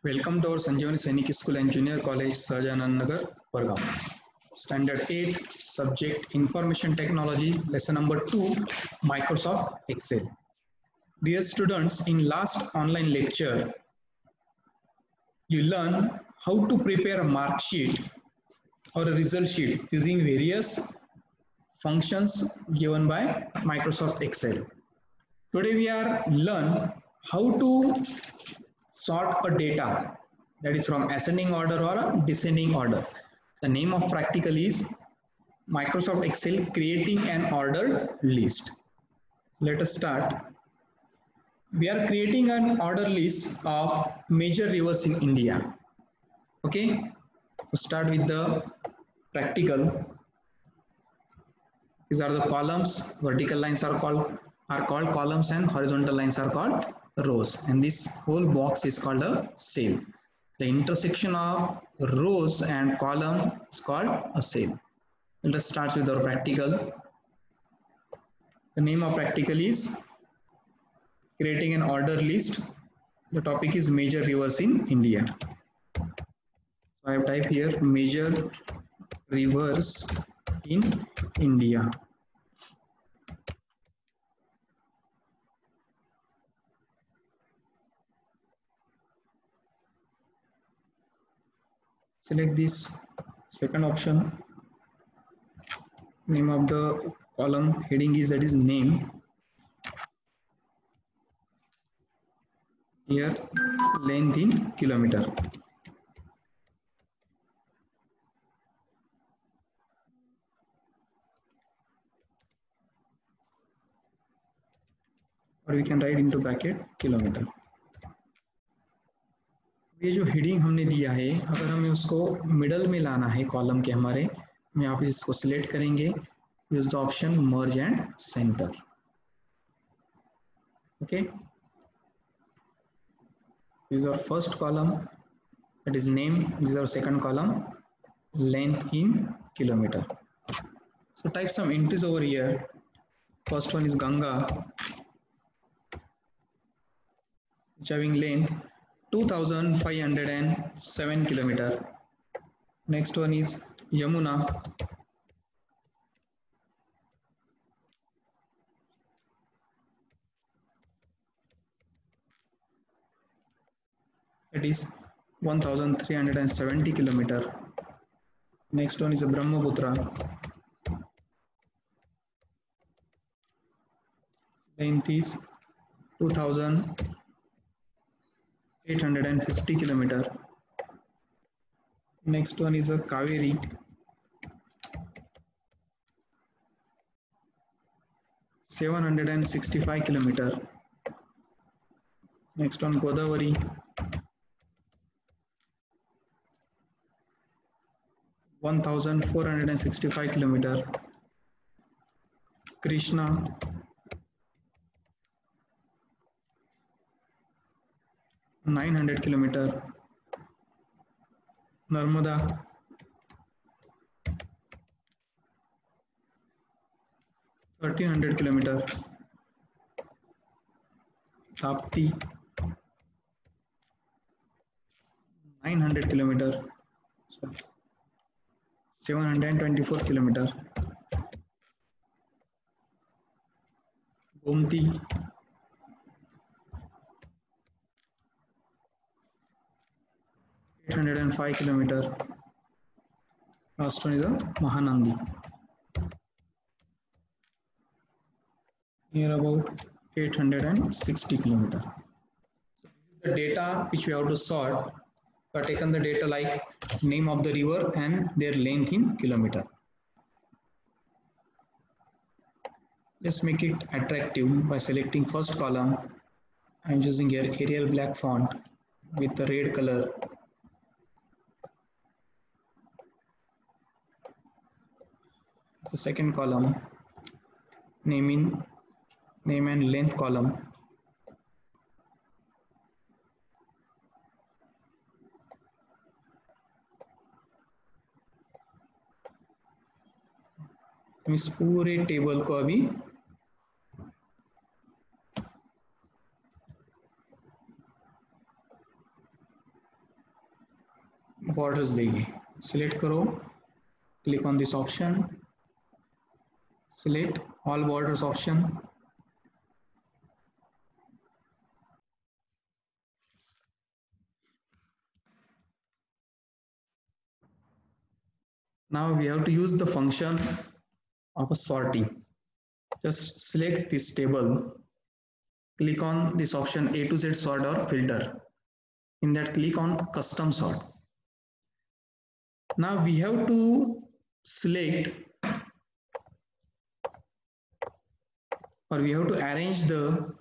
Welcome to our Sanjeevani Sainik School and Junior College, Sahajanand Nagar, Vargaon. Standard 8, Subject Information Technology, Lesson number 2, Microsoft Excel. Dear students, in last online lecture, you learn how to prepare a mark sheet or a result sheet using various functions given by Microsoft Excel. Today we are learn how to sort a data, that is from ascending order or a descending order. The name of practical is Microsoft Excel creating an ordered list. Let us start. We are creating an order list of major rivers in India. Okay, so start with the practical. These are the columns. Vertical lines are called columns and horizontal lines are called rows. And this whole box is called a cell. The intersection of rows and column is called a cell. Let us start with our practical. The name of practical is creating an order list. The topic is major rivers in India. So I have typed here major rivers in India. Select this second option. Name of the column heading is that is name. Here length in kilometer. और we can write into bracket kilometre. ये जो heading हमने दिया है, अगर हमें उसको middle में लाना है कॉलम के हमारे, हम यहाँ पे इसको सिलेक्ट करेंगे, use the option merge and centre. Okay, this is our first column, that is name. This is our second column, length in kilometer. So type some entries over here. First one is Ganga, which having length 2507 kilometer. Next one is Yamuna, it is 1370 kilometer. Next one is a Brahmaputra, length is 2850 kilometer. Next one is a Kaveri, (765 kilometer). Next one Godavari, 1465 kilometer. Krishna, 900 kilometer. Narmada, 1300 kilometer. Tapti, 900 kilometer. 724 kilometer. Gomti, 805 kilometer. Last one is a Mahanandi, near about 860 kilometer. So this is the data which we have to sort. We have taken the data like name of the river and their length in kilometer. Let's make it attractive by selecting first column. I'm using here Arial black font with the red color. The second column, name and length column. इस पूरे table को अभी borders देगी। Select करो, click on this option, select all borders option, now we have to use the function of a sorting. Just select this table, click on this option A to Z sort or filter. In that, click on custom sort. Now we have to select or we have to arrange the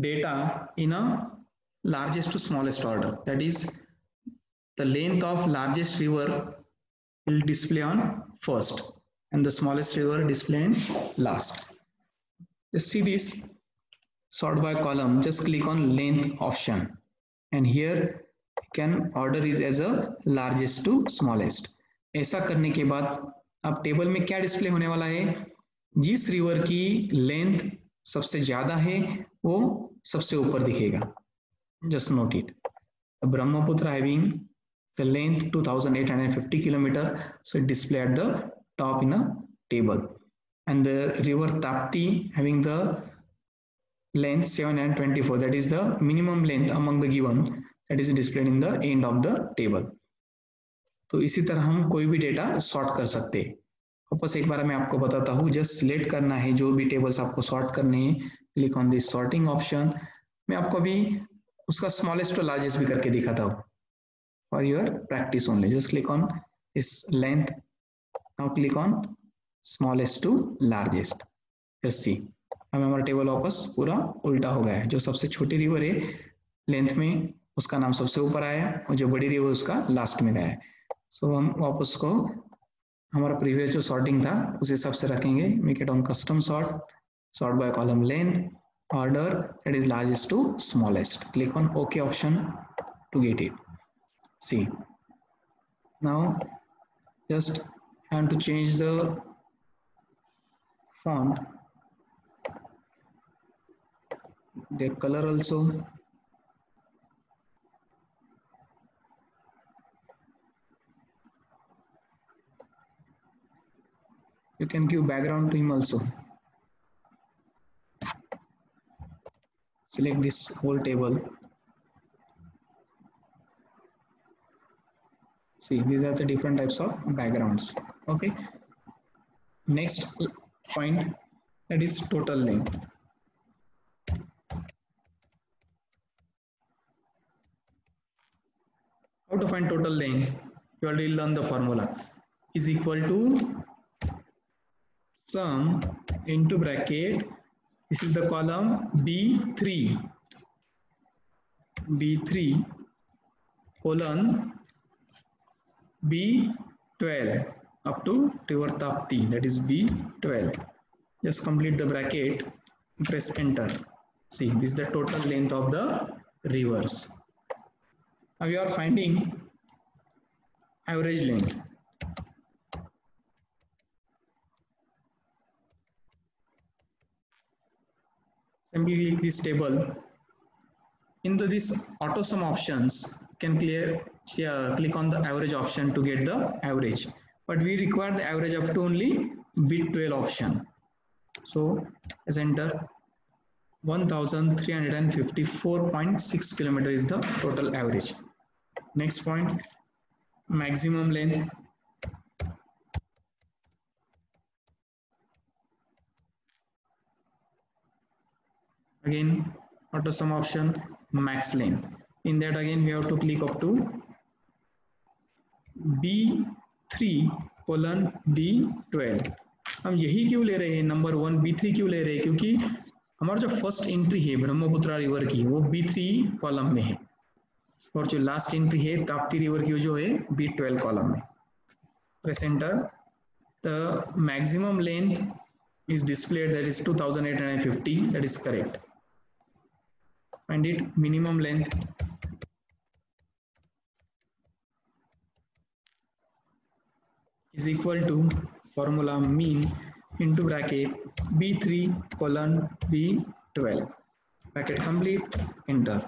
data in a largest to smallest order. That is, the length of largest river will display on first and the smallest river display in last. Just see this sort by column. Just click on length option, and here you can order is as a largest to smallest. ऐसा करने के बाद अब table में क्या display होने वाला है, जिस रिवर की लेंथ सबसे ज्यादा है वो सबसे ऊपर दिखेगा. Just note it. Brahmaputra having the length 2850 kilometer, so it display at the top in a table, and the river Tapti having the length 724, that is the minimum length among the given, that is displayed in the end of the table. तो इसी तरह हम कोई भी data sort कर सकते हैं. वापस एक बार मैं आपको बताता हूँ. जस्ट सिलेक्ट करना है जो भी टेबल्स आपको सॉर्ट करने हैं, click on this sorting option. मैं आपको अभी उसका स्मॉलेस्ट टू लार्जेस्ट भी करके दिखाता हूँ for your practice only. Just click on इस length, now click on smallest to largest. Just see, हमें हमारा टेबल वापस पूरा उल्टा हो गया है. जो सबसे छोटी रिवर है लेंथ में उसका नाम सबसे ऊपर आया और जो बड़ी रिवर उसका लास्ट में गया है. सो हम वापस को हमारा प्रीवियस जो सॉर्टिंग था उस हिसाब से रखेंगे. Make it on custom sort, sort by column length, order that is largest to smallest. Click on OK option to get it. See, now just have to change the font, the color also. You can give background to him also. Select this whole table. See, these are the different types of backgrounds. Okay. Next point, that is total length. How to find total length? You already learned the formula. Is equal to sum into bracket. This is the column B3 colon B12 up to river Tapti, that is B12. Just complete the bracket, press enter. See, this is the total length of the rivers. Now you are finding average length. Simply click this table. In this auto sum options, can click on the average option to get the average, but we require the average up to only B12 option. So as enter, 1354.6 kilometer is the total average. Next point, maximum length. Again, auto sum option, max length. In that again we have to click up to B3 colon B12. हम यही क्यों ले रहे हैं, number 1 B3 क्यों ले रहे हैं, क्योंकि हमारा जो फर्स्ट एंट्री है ब्रह्मपुत्रा रिवर की वो B3 कॉलम में है और जो लास्ट एंट्री है ताप्ती रिवर की जो है B12 कॉलम में. Press enter. The maximum length is displayed, that is 2850, that is correct. Find it. Minimum length is equal to formula mean into bracket B3 colon B12. Bracket complete, enter.